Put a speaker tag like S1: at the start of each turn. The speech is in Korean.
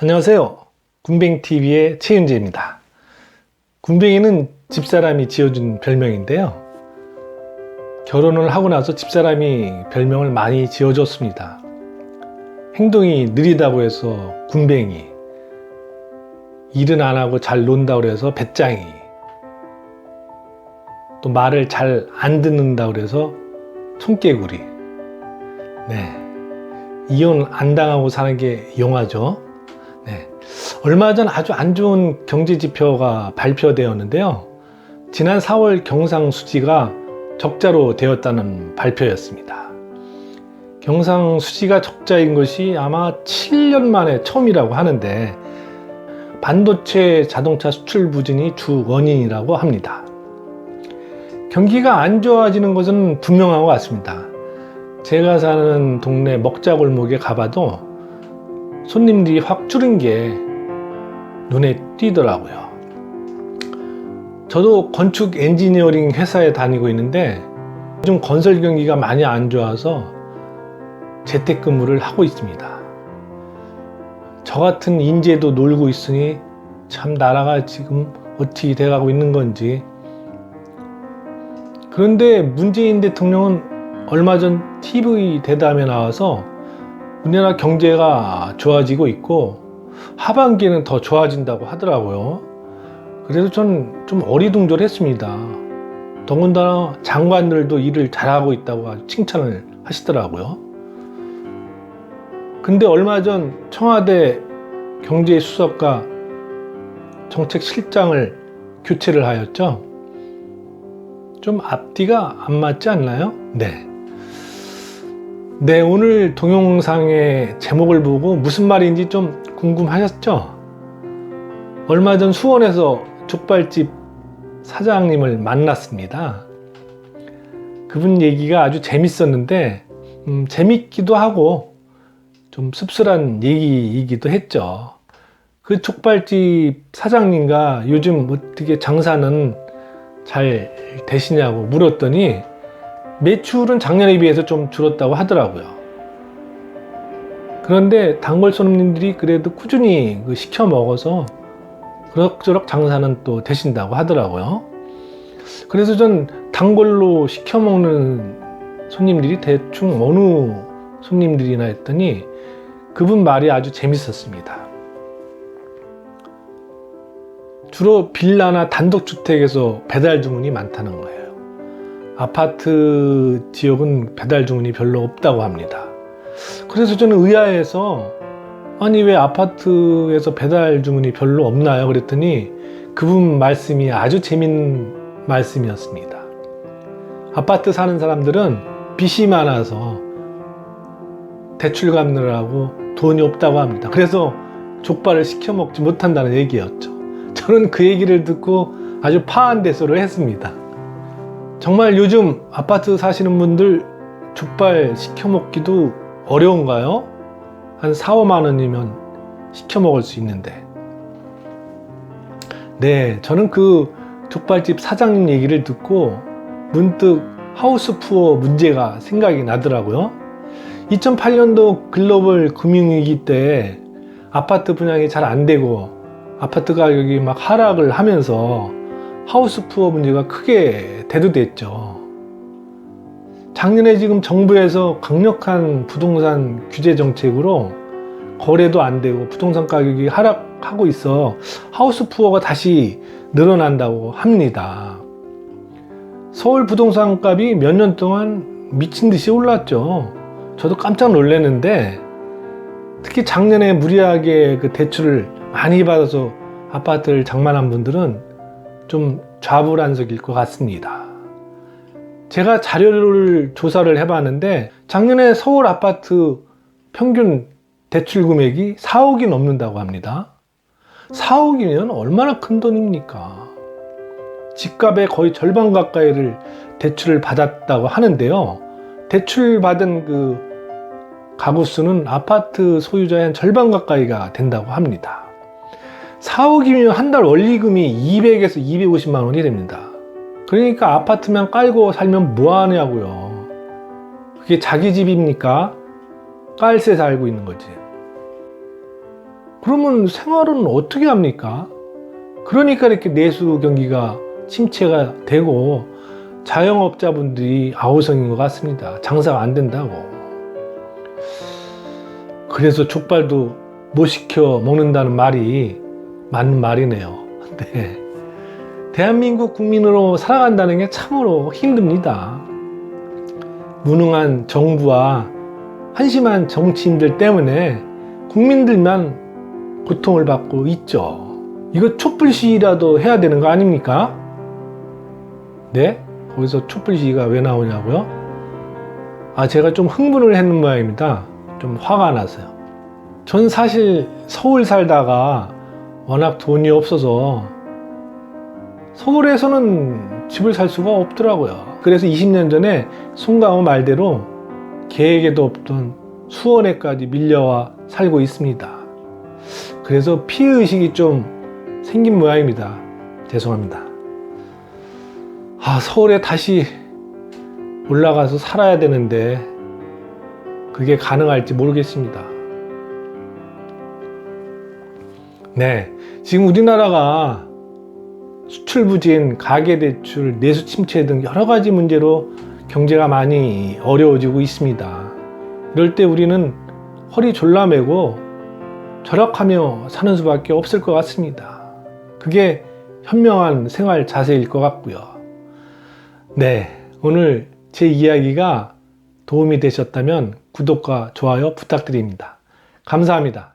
S1: 안녕하세요. 군뱅TV의 최윤재입니다. 군뱅이는 집사람이 지어준 별명인데요. 결혼을 하고 나서 집사람이 별명을 많이 지어줬습니다. 행동이 느리다고 해서 군뱅이, 일은 안 하고 잘 논다고 해서 배짱이, 또 말을 잘 안 듣는다고 해서 손개구리. 네, 이혼 안 당하고 사는 게 용하죠. 네, 얼마 전 아주 안 좋은 경제지표가 발표되었는데요. 지난 4월 경상수지가 적자로 되었다는 발표였습니다. 경상수지가 적자인 것이 아마 7년 만에 처음이라고 하는데, 반도체 자동차 수출 부진이 주 원인이라고 합니다. 경기가 안 좋아지는 것은 분명한 것 같습니다. 제가 사는 동네 먹자골목에 가봐도 손님들이 확 줄은 게 눈에 띄더라고요. 저도 건축 엔지니어링 회사에 다니고 있는데 요즘 건설 경기가 많이 안 좋아서 재택근무를 하고 있습니다. 저 같은 인재도 놀고 있으니 참 나라가 지금 어떻게 돼가고 있는 건지. 그런데 문재인 대통령은 얼마 전 TV 대담에 나와서 우리나라 경제가 좋아지고 있고 하반기에는 더 좋아진다고 하더라고요. 그래서 전 좀 어리둥절했습니다. 더군다나 장관들도 일을 잘하고 있다고 아주 칭찬을 하시더라고요. 근데 얼마 전 청와대 경제수석과 정책실장을 교체를 하였죠. 좀 앞뒤가 안 맞지 않나요? 네, 오늘 동영상의 제목을 보고 무슨 말인지 좀 궁금하셨죠? 얼마 전 수원에서 족발집 사장님을 만났습니다. 그분 얘기가 아주 재밌었는데 재밌기도 하고 좀 씁쓸한 얘기이기도 했죠. 그 족발집 사장님과 요즘 어떻게 장사는 잘 되시냐고 물었더니 매출은 작년에 비해서 좀 줄었다고 하더라고요. 그런데 단골 손님들이 그래도 꾸준히 시켜 먹어서 그럭저럭 장사는 또 되신다고 하더라고요. 그래서 전 단골로 시켜 먹는 손님들이 대충 어느 손님들이나 했더니 그분 말이 아주 재밌었습니다. 주로 빌라나 단독주택에서 배달 주문이 많다는 거예요. 아파트 지역은 배달 주문이 별로 없다고 합니다. 그래서 저는 의아해서 아니 왜 아파트에서 배달 주문이 별로 없나요? 그랬더니 그분 말씀이 아주 재밌는 말씀이었습니다. 아파트 사는 사람들은 빚이 많아서 대출 갚느라고 돈이 없다고 합니다. 그래서 족발을 시켜 먹지 못한다는 얘기였죠. 저는 그 얘기를 듣고 아주 파한대소를 했습니다. 정말 요즘 아파트 사시는 분들 족발 시켜 먹기도 어려운가요? 한 4, 5만 원이면 시켜 먹을 수 있는데. 네, 저는 그 족발집 사장님 얘기를 듣고 문득 하우스 푸어 문제가 생각이 나더라고요. 2008년도 글로벌 금융위기 때 아파트 분양이 잘 안 되고 아파트 가격이 막 하락을 하면서 하우스 푸어 문제가 크게 대두됐죠. 작년에 지금 정부에서 강력한 부동산 규제 정책으로 거래도 안 되고 부동산 가격이 하락하고 있어 하우스 푸어가 다시 늘어난다고 합니다. 서울 부동산 값이 몇 년 동안 미친 듯이 올랐죠. 저도 깜짝 놀랐는데 특히 작년에 무리하게 그 대출을 많이 받아서 아파트를 장만한 분들은 좀 좌불안석일 것 같습니다. 제가 자료를 조사를 해봤는데 작년에 서울 아파트 평균 대출 금액이 4억이 넘는다고 합니다. 4억이면 얼마나 큰 돈입니까? 집값의 거의 절반 가까이를 대출을 받았다고 하는데요. 대출 받은 그 가구 수는 아파트 소유자의 한 절반 가까이가 된다고 합니다. 4억이면 한 달 원리금이 200에서 250만 원이 됩니다. 그러니까 아파트만 깔고 살면 뭐 하냐고요. 그게 자기 집입니까? 깔세 살고 있는 거지. 그러면 생활은 어떻게 합니까? 그러니까 이렇게 내수 경기가 침체가 되고 자영업자분들이 아우성인 것 같습니다. 장사가 안 된다고. 그래서 족발도 못 시켜 먹는다는 말이 맞는 말이네요. 네. 대한민국 국민으로 살아간다는 게 참으로 힘듭니다. 무능한 정부와 한심한 정치인들 때문에 국민들만 고통을 받고 있죠. 이거 촛불 시위라도 해야 되는 거 아닙니까? 네? 거기서 촛불 시위가 왜 나오냐고요? 제가 좀 흥분을 했는 모양입니다. 좀 화가 나서요. 전 사실 서울 살다가 워낙 돈이 없어서 서울에서는 집을 살 수가 없더라고요. 그래서 20년 전에 송강호 말대로 계획에도 없던 수원에까지 밀려와 살고 있습니다. 그래서 피해의식이 좀 생긴 모양입니다. 죄송합니다. 서울에 다시 올라가서 살아야 되는데 그게 가능할지 모르겠습니다. 네, 지금 우리나라가 수출 부진, 가계대출, 내수 침체 등 여러 가지 문제로 경제가 많이 어려워지고 있습니다. 이럴 때 우리는 허리 졸라매고 절약하며 사는 수밖에 없을 것 같습니다. 그게 현명한 생활 자세일 것 같고요. 네, 오늘 제 이야기가 도움이 되셨다면 구독과 좋아요 부탁드립니다. 감사합니다.